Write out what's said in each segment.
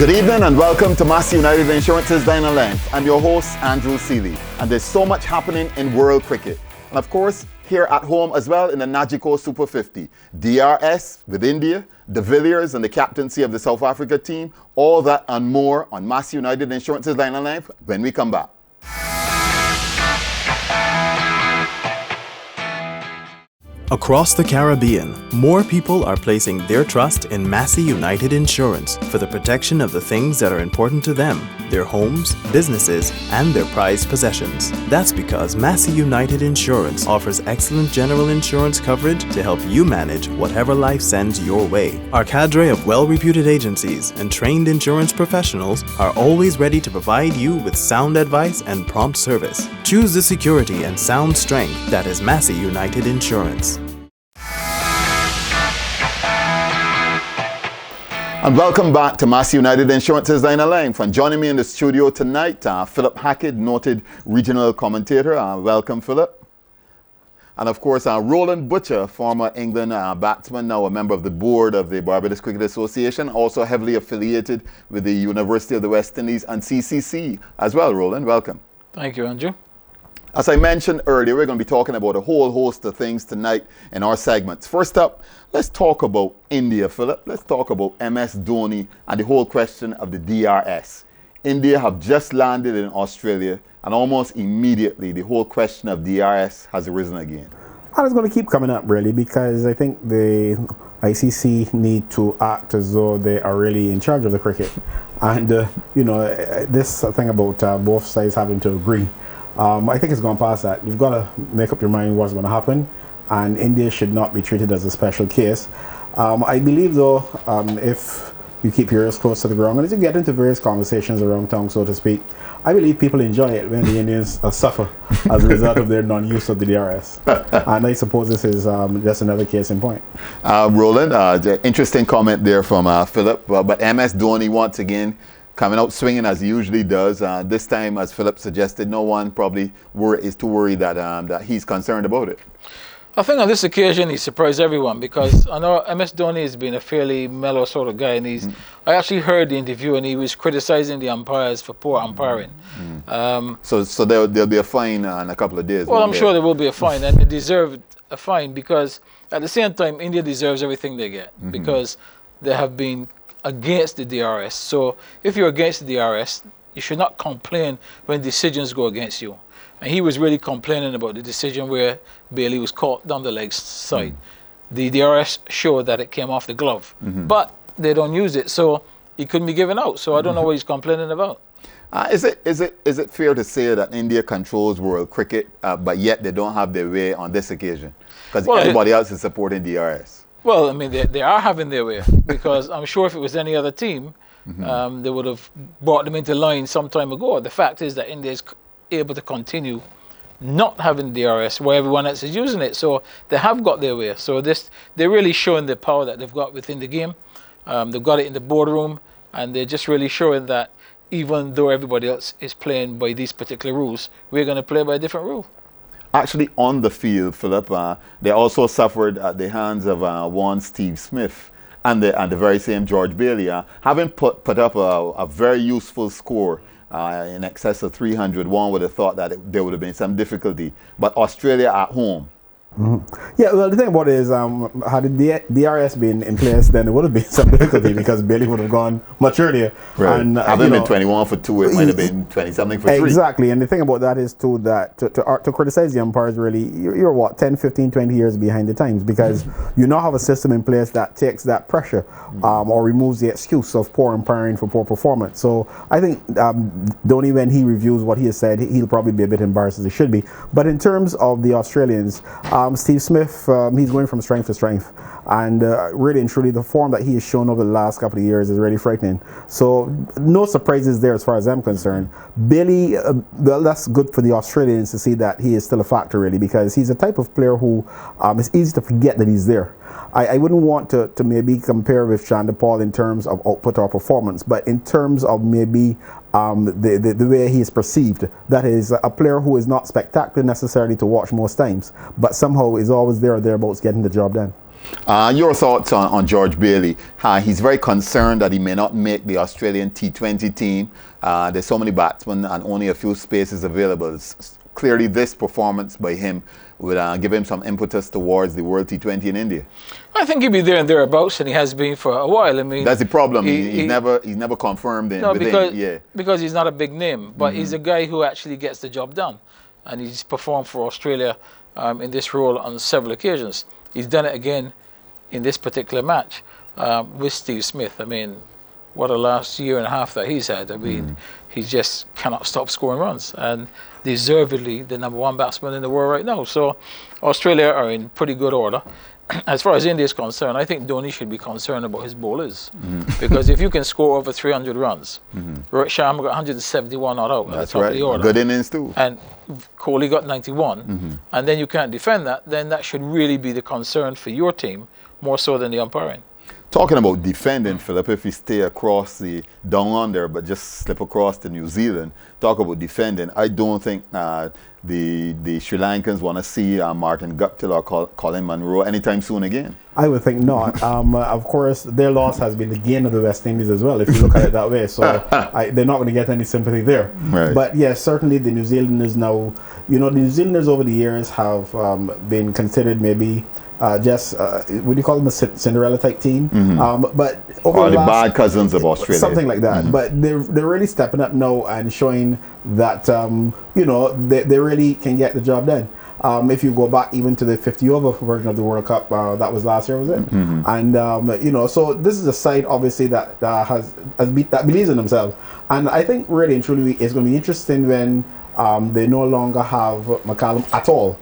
Good evening and welcome to Massey United Insurance's Dine and Length. I'm your host, Andrew Seeley, and there's so much happening in world cricket. And of course, here at home as well in the Nagico Super 50. DRS with India, De Villiers and the captaincy of the South Africa team, all that and more on Massey United Insurance's Dine and Length when we come back. Across the Caribbean, more people are placing their trust in Massey United Insurance for the protection of the things that are important to them, their homes, businesses, and their prized possessions. That's because Massey United Insurance offers excellent general insurance coverage to help you manage whatever life sends your way. Our cadre of well-reputed agencies and trained insurance professionals are always ready to provide you with sound advice and prompt service. Choose the security and sound strength that is Massey United Insurance. And welcome back to Massey United Insurance's Dine and Length. And joining me in the studio tonight, Philip Hackett, noted regional commentator. Welcome, Philip. And of course, Roland Butcher, former England batsman, now a member of the board of the Barbados Cricket Association, also heavily affiliated with the University of the West Indies and CCC as well. Roland, welcome. Thank you, Andrew. As I mentioned earlier, we're going to be talking about a whole host of things tonight in our segments. First up, let's talk about India, Philip. Let's talk about MS Dhoni and the whole question of the DRS. India have just landed in Australia, and almost immediately the whole question of DRS has arisen again. And it's going to keep coming up, really, because I think the ICC need to act as though they are really in charge of the cricket. And, this thing about both sides having to agree, I think it's gone past that. You've got to make up your mind what's going to happen, and India should not be treated as a special case. I believe, though, if you keep your ears close to the ground, and as you get into various conversations around town, so to speak, I believe people enjoy it when the Indians suffer as a result of their non-use of the DRS. And I suppose this is just another case in point. Roland, interesting comment there from Philip. But MS Dhoni, once again, coming out swinging as he usually does. This time, as Philip suggested, no one probably is too worried that he's concerned about it. I think on this occasion he surprised everyone, because I know MS Dhoni has been a fairly mellow sort of guy, and I actually heard the interview and he was criticizing the umpires for poor umpiring. So there'll be a fine in a couple of days. Well, I'm sure there will be a fine, and they deserve a fine, because at the same time India deserves everything they get, because they have been against the DRS. So if you're against the DRS, you should not complain when decisions go against you. And he was really complaining about the decision where Bailey was caught down the leg side. The DRS showed that it came off the glove, but they don't use it, so he couldn't be given out. So I don't know what he's complaining about. Is it fair to say that India controls world cricket, but yet they don't have their way on this occasion? Because everybody else is supporting DRS. Well, I mean, they are having their way, because I'm sure if it was any other team, they would have brought them into line some time ago. The fact is that India is able to continue not having DRS while everyone else is using it. So they have got their way. So they're really showing the power that they've got within the game. They've got it in the boardroom, and they're just really showing that even though everybody else is playing by these particular rules, we're going to play by a different rule. Actually, on the field, Philip, they also suffered at the hands of one Steve Smith and the very same George Bailey, having put up a very useful score in excess of 300. One would have thought that there would have been some difficulty. But Australia at home. Yeah, well, the thing about it is, had the DRS been in place, then there would have been some difficulty, because Bailey would have gone much earlier. Right. And, having been 21 for 2, it might have been 20-something for 3. Exactly, and the thing about that is, too, that to criticize the umpires, really, you're what, 10, 15, 20 years behind the times, because you now have a system in place that takes that pressure or removes the excuse of poor umpiring for poor performance. So I think Dhoni, when he reviews what he has said, he'll probably be a bit embarrassed, as he should be. But in terms of the Australians, Steve Smith, he's going from strength to strength, and really and truly the form that he has shown over the last couple of years is really frightening. So no surprises there as far as I'm concerned. Bailey, well, that's good for the Australians to see that he is still a factor, really, because he's a type of player who it's easy to forget that he's there. I wouldn't want to maybe compare with Chandler Paul in terms of output or performance, but in terms of maybe the way he is perceived, that is a player who is not spectacular necessarily to watch most times, but somehow is always there or thereabouts getting the job done. Your thoughts on George Bailey? He's very concerned that he may not make the Australian T20 team. There's so many batsmen and only a few spaces available. Clearly, this performance by him would give him some impetus towards the World T20 in India. I think he'll be there and thereabouts, and he has been for a while. I mean, that's the problem. He's never confirmed in. No, because he's not a big name, but he's a guy who actually gets the job done, and he's performed for Australia in this role on several occasions. He's done it again in this particular match with Steve Smith. I mean, what a last year and a half that he's had. I mean, he just cannot stop scoring runs, and deservedly the #1 batsman in the world right now. So Australia are in pretty good order. As far as India is concerned, I think Dhoni should be concerned about his bowlers, because if you can score over 300 runs, Rohit Sharma got 171 not out at the top of the order. Good innings too. And Kohli got 91, and then you can't defend that, then that should really be the concern for your team, more so than the umpiring. Talking about defending, Philip, if we stay across the down under, but just slip across to New Zealand, talk about defending. I don't think the Sri Lankans want to see Martin Guptill or Colin Munro anytime soon again. I would think not. Of course, their loss has been the gain of the West Indies as well, if you look at it that way. So they're not going to get any sympathy there. Right. But yes, certainly the New Zealanders now, the New Zealanders over the years have been considered maybe what do you call them, a Cinderella type team? But over the bad cousins of Australia, something like that. But they're really stepping up now and showing that they really can get the job done. If you go back even to the 50-over version of the World Cup, that was last year, was it? And so this is a side obviously that that believes in themselves, and I think really and truly it's going to be interesting when they no longer have McCallum at all.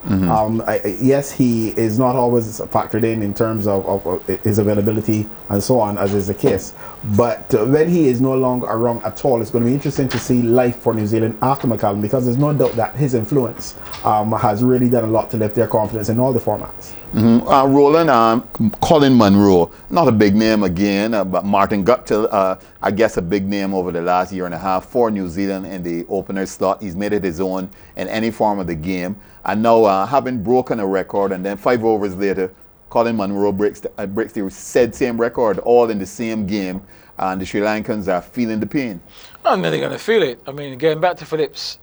Yes, he is not always factored in terms of his availability and so on, as is the case. But when he is no longer around at all, it's going to be interesting to see life for New Zealand after McCallum, because there's no doubt that his influence has really done a lot to lift their confidence in all the formats. Roland, Colin Munro, not a big name again, but Martin Guptill, I guess a big name over the last year and a half for New Zealand in the opener slot. He's made it his own in any form of the game. And now, having broken a record, and then 5 overs later, Colin Munro breaks the same record, all in the same game, and the Sri Lankans are feeling the pain. And they're going to feel it. I mean, going back to Philip's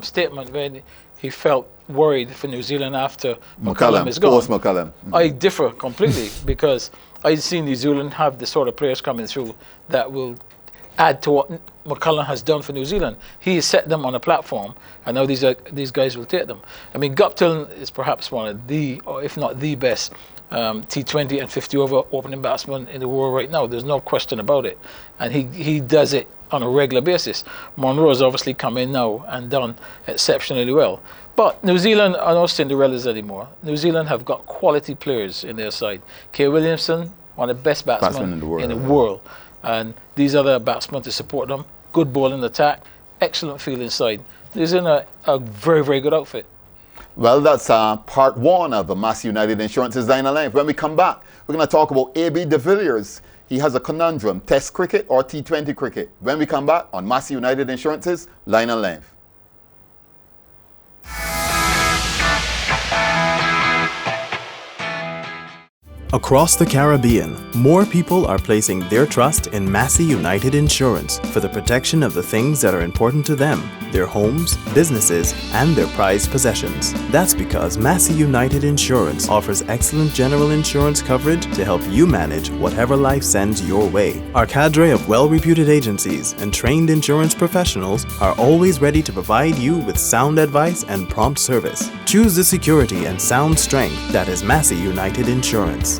statement when he felt worried for New Zealand after McCallum is gone. Post-McCallum. I differ completely, because I've seen New Zealand have the sort of players coming through that will add to what McCallum has done for New Zealand. He has set them on a platform, and now these guys will take them. I mean, Guptill is perhaps one of the, or if not the best, T20 and 50-over opening batsman in the world right now. There's no question about it. And he does it on a regular basis. Monroe has obviously come in now and done exceptionally well. But New Zealand are not Cinderellas anymore. New Zealand have got quality players in their side. Kay Williamson, one of the best batsmen in the world. And these other batsmen to support them. Good bowling attack, excellent field inside. New Zealand a very, very good outfit. Well, that's part one of the Massey United Insurance's Line of Life. When we come back, we're going to talk about A.B. de Villiers. He has a conundrum, Test cricket or T20 cricket. When we come back on Massey United Insurance's Line of Life. Across the Caribbean, more people are placing their trust in Massey United Insurance for the protection of the things that are important to them, their homes, businesses, and their prized possessions. That's because Massey United Insurance offers excellent general insurance coverage to help you manage whatever life sends your way. Our cadre of well-reputed agencies and trained insurance professionals are always ready to provide you with sound advice and prompt service. Choose the security and sound strength that is Massey United Insurance.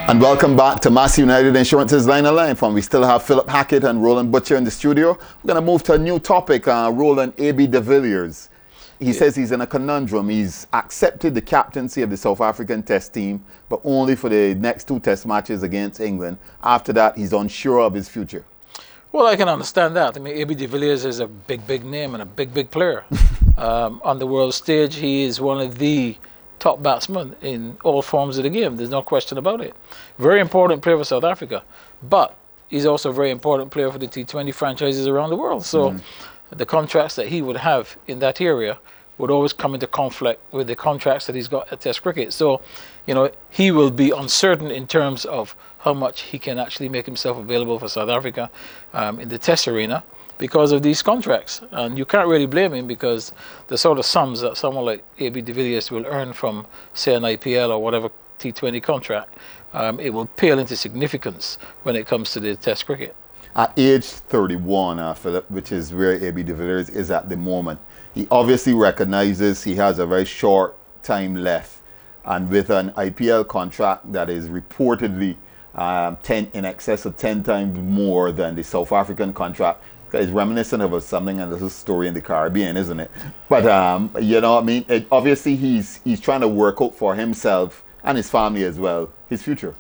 And welcome back to Massey United Insurance's Line of Life. And we still have Philip Hackett and Roland Butcher in the studio. We're going to move to a new topic, Roland A.B. de Villiers. He says he's in a conundrum. He's accepted the captaincy of the South African Test team, but only for the next 2 Test matches against England. After that, he's unsure of his future. Well, I can understand that. I mean, A.B. de Villiers is a big name and a big player. On the world stage, he is one of the top batsman in all forms of the game. There's no question about it. Very important player for South Africa, but he's also a very important player for the T20 franchises around the world. So the contracts that he would have in that area would always come into conflict with the contracts that he's got at Test cricket. So, he will be uncertain in terms of how much he can actually make himself available for South Africa in the Test arena because of these contracts. And you can't really blame him, because the sort of sums that someone like A.B. de Villiers will earn from, say, an IPL or whatever T20 contract, it will pale into significance when it comes to the Test cricket. At age 31, Philip, which is where A.B. de Villiers is at the moment, he obviously recognizes he has a very short time left. And with an IPL contract that is reportedly in excess of 10 times more than the South African contract, it's reminiscent of something and there's a story in the Caribbean, isn't it? But, obviously he's trying to work out for himself and his family as well, his future.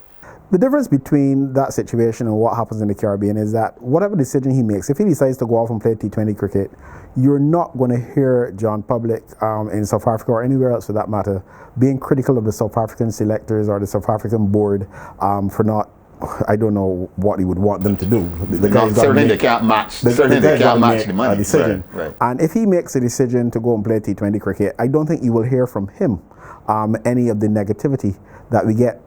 The difference between that situation and what happens in the Caribbean is that whatever decision he makes, if he decides to go off and play T20 cricket, you're not going to hear John Public in South Africa or anywhere else for that matter being critical of the South African selectors or the South African board for not, I don't know what he would want them to do. Certainly they can't match the money. Decision. Right. And if he makes a decision to go and play T20 cricket, I don't think you will hear from him any of the negativity that we get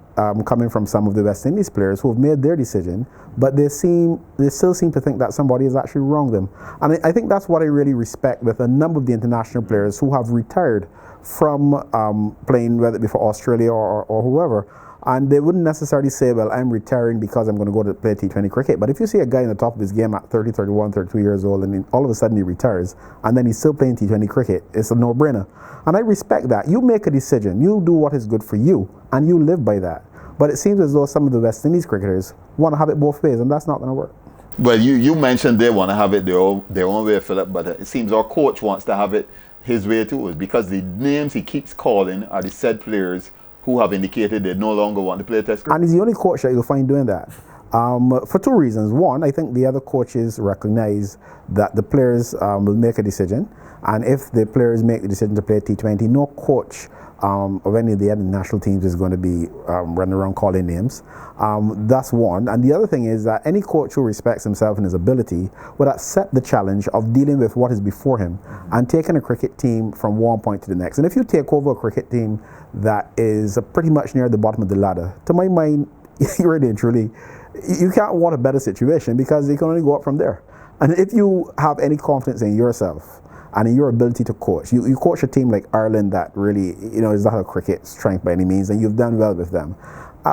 coming from some of the West Indies players who have made their decision, but they still seem to think that somebody has actually wronged them. And I think that's what I really respect with a number of the international players who have retired from playing, whether it be for Australia or whoever. And they wouldn't necessarily say, well, I'm retiring because I'm going to go to play T20 cricket. But if you see a guy in the top of his game at 30, 31, 32 years old, and then all of a sudden he retires, and then he's still playing T20 cricket, it's a no-brainer. And I respect that. You make a decision. You do what is good for you, and you live by that. But it seems as though some of the West Indies cricketers want to have it both ways, and that's not going to work. Well, you mentioned they want to have it their own way, Philip, but it seems our coach wants to have it his way too, because the names he keeps calling are the said players who have indicated they no longer want to play Test cricket. And he's the only coach that you'll find doing that. For two reasons. One, I think the other coaches recognize that the players will make a decision, and if the players make the decision to play T20, no coach of any of the other national teams is going to be running around calling names. That's one. And the other thing is that any coach who respects himself and his ability would accept the challenge of dealing with what is before him and taking a cricket team from one point to the next. And if you take over a cricket team that is pretty much near the bottom of the ladder, to my mind, really and truly, you can't want a better situation, because you can only go up from there. And if you have any confidence in yourself and in your ability to coach, you coach a team like Ireland that really, is not a cricket strength by any means, and you've done well with them.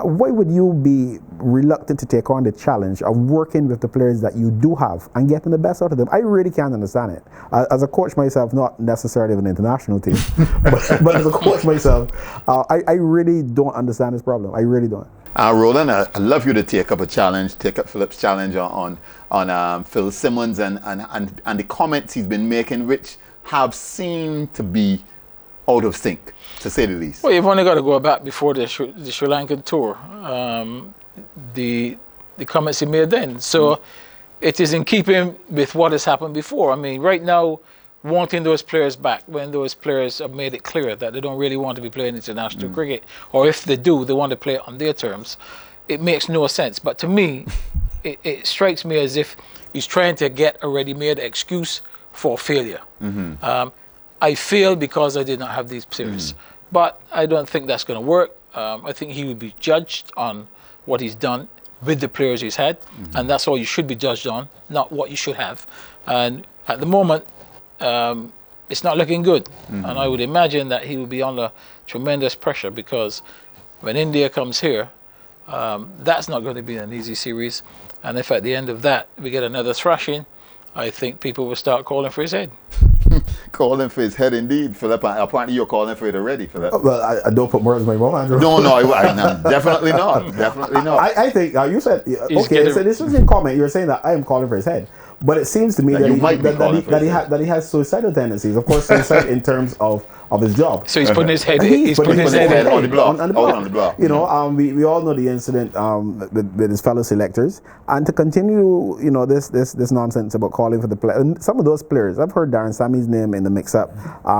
Why would you be reluctant to take on the challenge of working with the players that you do have and getting the best out of them? I really can't understand it. As a coach myself, not necessarily of an international team, but as a coach myself, I really don't understand this problem. I really don't. Roland, I'd love you to take up Philip's challenge on Phil Simmons and the comments he's been making, which have seemed to be out of sync, to say the least. Well, you've only got to go back before the Sri Lankan tour, the comments he made then. So it is in keeping with what has happened before. I mean, right now, wanting those players back when those players have made it clear that they don't really want to be playing international cricket, or if they do, they want to play it on their terms, it makes no sense. But to me, it strikes me as if he's trying to get a ready-made excuse for failure. I failed because I did not have these players. But I don't think that's going to work. I think he will be judged on what he's done with the players he's had, and that's all you should be judged on, not what you should have. And at the moment, it's not looking good. And I would imagine that he will be under tremendous pressure, because when India comes here, that's not going to be an easy series. And if at the end of that we get another thrashing, I think people will start calling for his head. Calling for his head, indeed, Philip. Apparently you're calling for it already, Philip. Well, I don't put words in my mouth, Andrew. No, definitely not. Definitely not. I think you said, okay, so this is in comment. You're saying that I am calling for his head. But it seems to me that he has suicidal tendencies. Of course, suicide in terms of of his job. So he's putting his head. And He's putting his head on the block. On the Out on the block. You know, we all know the incident with his fellow selectors, and to continue, you know, this nonsense about calling for the play. And some of those players, I've heard Darren Sammy's name in the mix-up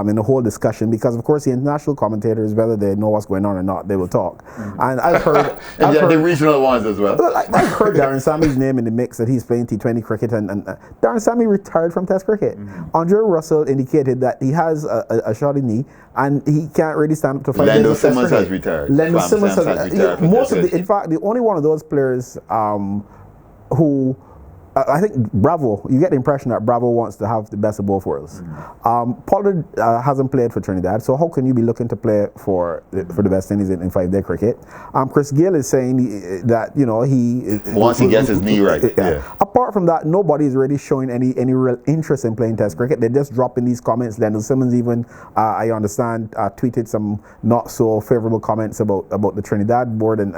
in the whole discussion, because of course the international commentators, whether they know what's going on or not, they will talk. And I've heard, the regional ones as well. I've heard Darren Sammy's name in the mix that he's playing T20 cricket, and Darren Sammy retired from Test cricket. Andre Russell indicated that he has a shoddy knee and he can't really stand up to 5 days. Lendl Simmons has retired. Lendl Simmons has retired. Most of the, in fact, the only one of those players who I think Bravo, you get the impression that Bravo wants to have the best of both worlds. Pollard hasn't played for Trinidad, so how can you be looking to play for the West Indies in 5-day cricket? Chris Gayle is saying that, you know, once he gets his knee right. Yeah. Apart from that, nobody is really showing any real interest in playing Test cricket. They're just dropping these comments. Lendl Simmons even, I understand, tweeted some not so favorable comments about the Trinidad board and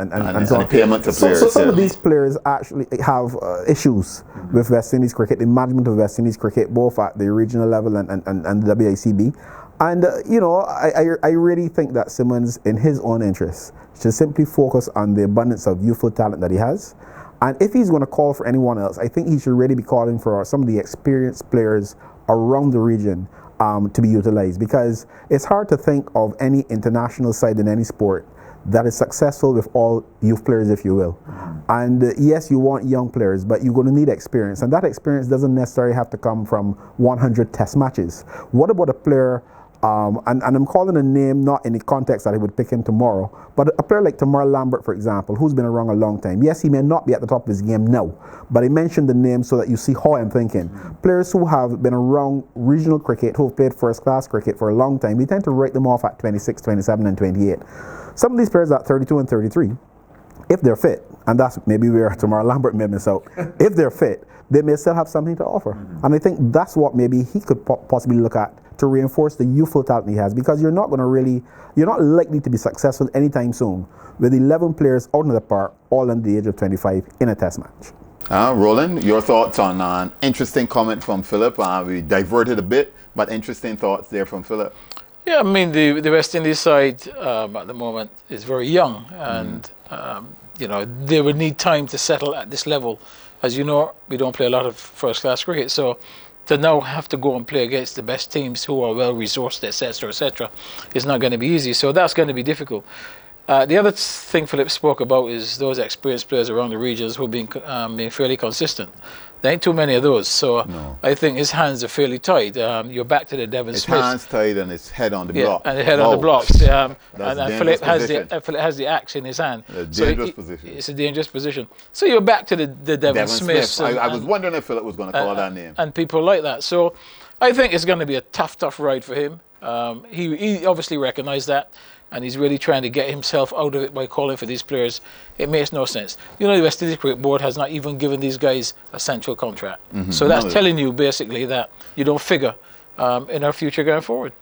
so on. The payment to players. So some of these players actually have issues with West Indies cricket, the management of West Indies cricket, both at the regional level and the WICB. And, you know, I really think that Simmons, in his own interest, should simply focus on the abundance of youthful talent that he has. And if he's going to call for anyone else, I think he should really be calling for some of the experienced players around the region to be utilized, because it's hard to think of any international side in any sport that is successful with all youth players, if you will. And yes, you want young players, but you're going to need experience. And that experience doesn't necessarily have to come from 100 test matches. What about a player, and I'm calling a name not in the context that I would pick him tomorrow, but a player like Tamar Lambert, for example, who's been around a long time. Yes, he may not be at the top of his game now, but I mentioned the name so that you see how I'm thinking. Players who have been around regional cricket, who have played first-class cricket for a long time, we tend to write them off at 26, 27, and 28. Some of these players at 32 and 33, if they're fit, and that's maybe where Tamar Lambert may miss out, if they're fit, they may still have something to offer. And I think that's what maybe he could possibly look at to reinforce the youthful talent he has, because you're not likely to be successful anytime soon with 11 players out in the park, all under the age of 25 in a test match. Roland, your thoughts on an interesting comment from Philip? We diverted a bit, but interesting thoughts there from Philip. Yeah, I mean, the West Indies side at the moment is very young, and you know, they would need time to settle at this level. As you know, we don't play a lot of first-class cricket, so to now have to go and play against the best teams who are well-resourced, etc., is not going to be easy. So that's going to be difficult. The other thing Philip spoke about is those experienced players around the regions who have been fairly consistent. There ain't too many of those, so no. I think his hands are fairly tied. You're back to the Devon Smith. His hands tied and his head on the block. And the head on the blocks. And Philip has the axe in his hand. A dangerous position. It's a dangerous position. So you're back to the Devon Smiths. I was wondering if Philip was going to call that name. And people like that. So I think it's going to be a tough ride for him. He obviously recognised that, and he's really trying to get himself out of it by calling for these players. It makes no sense. You know, the West Indies Cricket Board has not even given these guys a central contract. So that's telling you basically that you don't figure in our future going forward.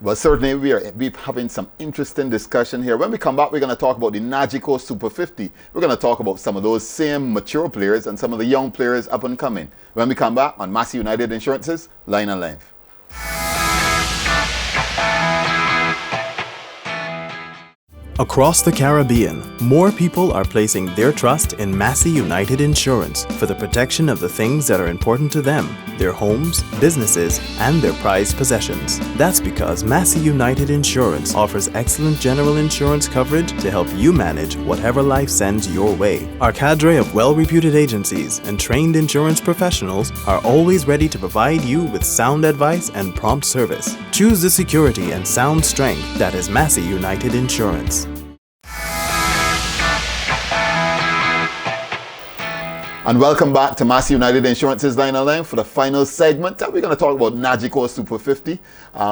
Well, certainly we're having some interesting discussion here. When we come back, we're going to talk about the Nagico Super 50. We're going to talk about some of those same mature players and some of the young players up and coming. When we come back on Massey United Insurance's Line and Length. Across the Caribbean, more people are placing their trust in Massey United Insurance for the protection of the things that are important to them, their homes, businesses, and their prized possessions. That's because Massey United Insurance offers excellent general insurance coverage to help you manage whatever life sends your way. Our cadre of well-reputed agencies and trained insurance professionals are always ready to provide you with sound advice and prompt service. Choose the security and sound strength that is Massey United Insurance. And welcome back to Massey United Insurance's Line and Length for the final segment. We're going to talk about Nagico Super 50.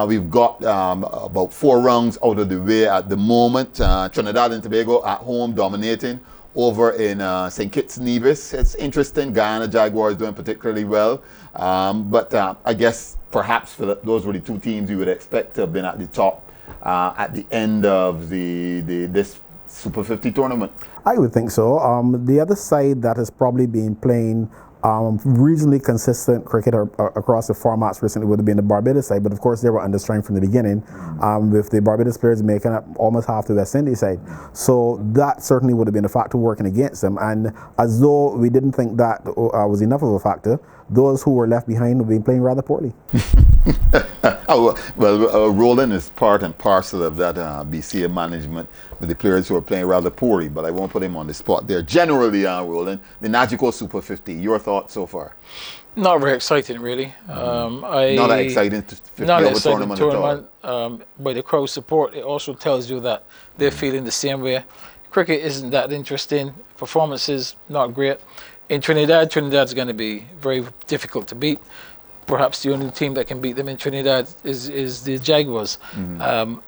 We've got about 4 rounds out of the way at the moment. Trinidad and Tobago at home dominating over in St. Kitts Nevis. It's interesting. Guyana Jaguars doing particularly well. But I guess perhaps those were the 2 teams you would expect to have been at the top at the end of this Super 50 tournament. I would think so. The other side that has probably been playing Reasonably consistent cricket across the formats recently would have been the Barbados side, but of course they were under strength from the beginning, with the Barbados players making up almost half the West Indies side. So that certainly would have been a factor working against them. And as though we didn't think that was enough of a factor, those who were left behind have been playing rather poorly. Roland is part and parcel of that BCA management with the players who are playing rather poorly, but I won't put him on the spot there. Generally, Roland, the Nagico Super 50, your thoughts so far? Not very exciting, really. Not that exciting 50-over tournament at all. By the crowd support, it also tells you that they're feeling the same way. Cricket isn't that interesting. Performances, not great. In Trinidad's going to be very difficult to beat. Perhaps the only team that can beat them in Trinidad is the Jaguars.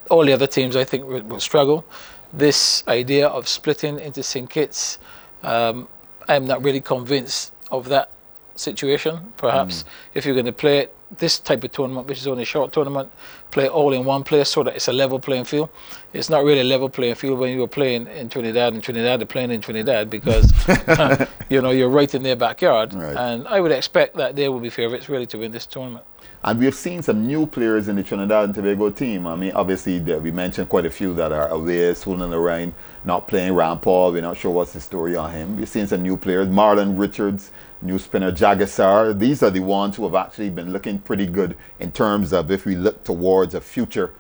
All the other teams, I think, will struggle. This idea of splitting into syndicate, I'm not really convinced of that situation. Perhaps if you're going to play this type of tournament, which is only a short tournament, play all in one place so that it's a level playing field. It's not really a level playing field when you were playing in Trinidad, and Trinidad are playing in Trinidad because you're right in their backyard. Right. And I would expect that they will be favourites really to win this tournament. And we've seen some new players in the Trinidad and Tobago team. I mean, obviously, we mentioned quite a few that are away, swooning around, not playing. Ram Paul, we're not sure what's the story on him. We've seen some new players. Marlon Richards, new spinner Jagasar. These are the ones who have actually been looking pretty good in terms of if we look towards a future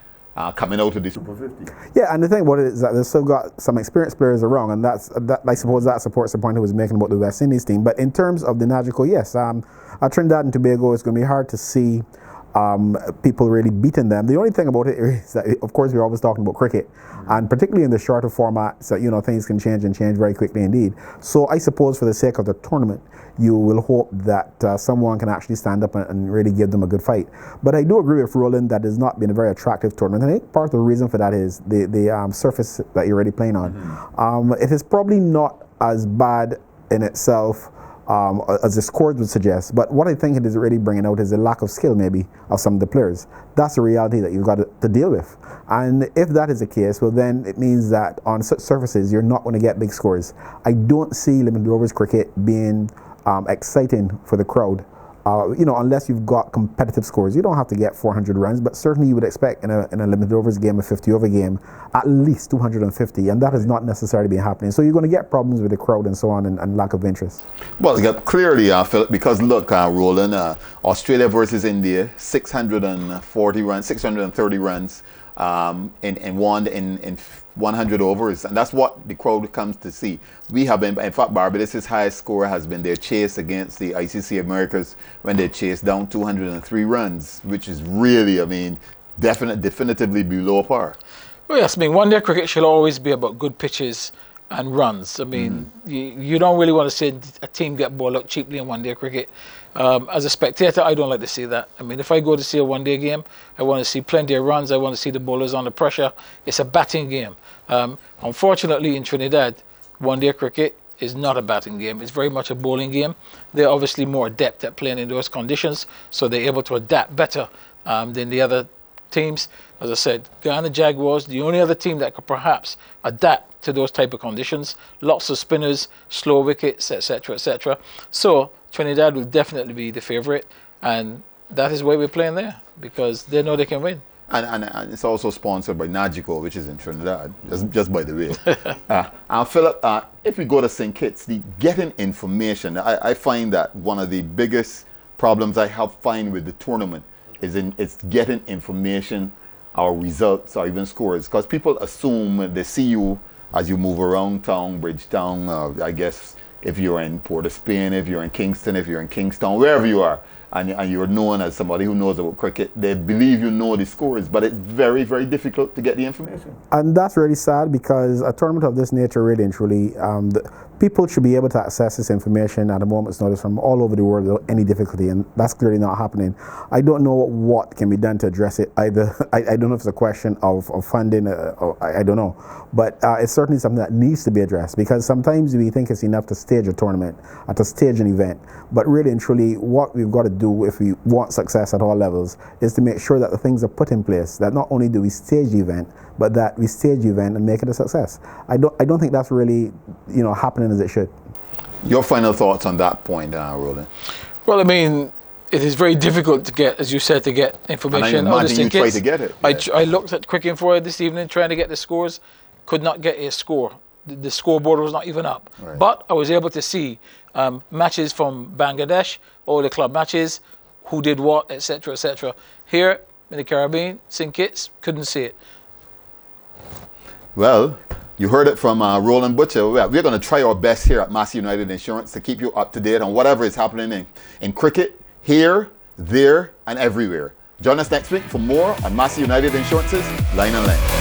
coming out of the Super 50. Yeah, and the thing about it is that they've still got some experienced players around, and that I suppose that supports the point he was making about the West Indies team. But in terms of the Nagico, yes, at Trinidad and Tobago, it's going to be hard to see people really beating them. The only thing about it is that, of course, we're always talking about cricket, and particularly in the shorter formats, things can change and change very quickly indeed. So I suppose for the sake of the tournament, you will hope that someone can actually stand up and really give them a good fight. But I do agree with Roland that it's not been a very attractive tournament. I think part of the reason for that is the surface that you're already playing on. It is probably not as bad in itself as the scores would suggest, but what I think it is really bringing out is a lack of skill maybe of some of the players. That's the reality that you've got to deal with. And if that is the case, well then it means that on such surfaces you're not going to get big scores. I don't see limited overs cricket being exciting for the crowd. Unless you've got competitive scores. You don't have to get 400 runs, but certainly you would expect in a limited overs game, a 50-over game, at least 250, and that has not necessarily been happening. So you're going to get problems with the crowd and so on, and lack of interest. Well, clearly, Philip, because look, Roland, Australia versus India, 630 runs, and won in 100 overs, and that's what the crowd comes to see. We have been, in fact, Barbados' highest score has been their chase against the ICC Americas when they chased down 203 runs, which is really, definitively below par. Well, yes, one-day cricket should always be about good pitches and runs. You don't really want to see a team get bowled out cheaply in one-day cricket. As a spectator, I don't like to see that. If I go to see a one-day game, I want to see plenty of runs. I want to see the bowlers under pressure. It's a batting game. Unfortunately, in Trinidad, one-day cricket is not a batting game. It's very much a bowling game. They're obviously more adept at playing in those conditions, so they're able to adapt better than the other teams. As I said, Ghana Jaguars, the only other team that could perhaps adapt to those type of conditions. Lots of spinners, slow wickets, etc., etc. So Trinidad will definitely be the favourite, and that is why we're playing there, because they know they can win. And it's also sponsored by Nagico, which is in Trinidad, just by the way. Philip, if we go to St. Kitts, the getting information, I find that one of the biggest problems I find with the tournament is getting information, or results, or even scores, because people assume they see you as you move around town, Bridgetown, I guess if you're in Port of Spain, if you're in Kingston, if you're in Kingston, wherever you are, and you're known as somebody who knows about cricket, they believe you know the scores, but it's very, very difficult to get the information. And that's really sad, because a tournament of this nature, really and truly, people should be able to access this information at a moment's notice from all over the world without any difficulty, and that's clearly not happening. I don't know what can be done to address it either. I don't know if it's a question of funding, I don't know, but it's certainly something that needs to be addressed, because sometimes we think it's enough to stage a tournament, to stage an event, but really and truly what we've got to do if we want success at all levels is to make sure that the things are put in place, that not only do we stage the event, but that we stage the event and make it a success. I don't think that's really happening as it should. Your final thoughts on that point, Roland? Well, I mean, it is very difficult to get, as you said, to get information. And I imagine you try to get it. I looked at Quick Info this evening trying to get the scores, could not get a score. The scoreboard was not even up. Right. But I was able to see matches from Bangladesh, all the club matches, who did what, etc., etc. Here in the Caribbean, St. Kitts, couldn't see it. Well, you heard it from Roland Butcher. We're going to try our best here at Massey United Insurance to keep you up to date on whatever is happening in cricket, here, there, and everywhere. Join us next week for more on Massey United Insurance's Line and Line.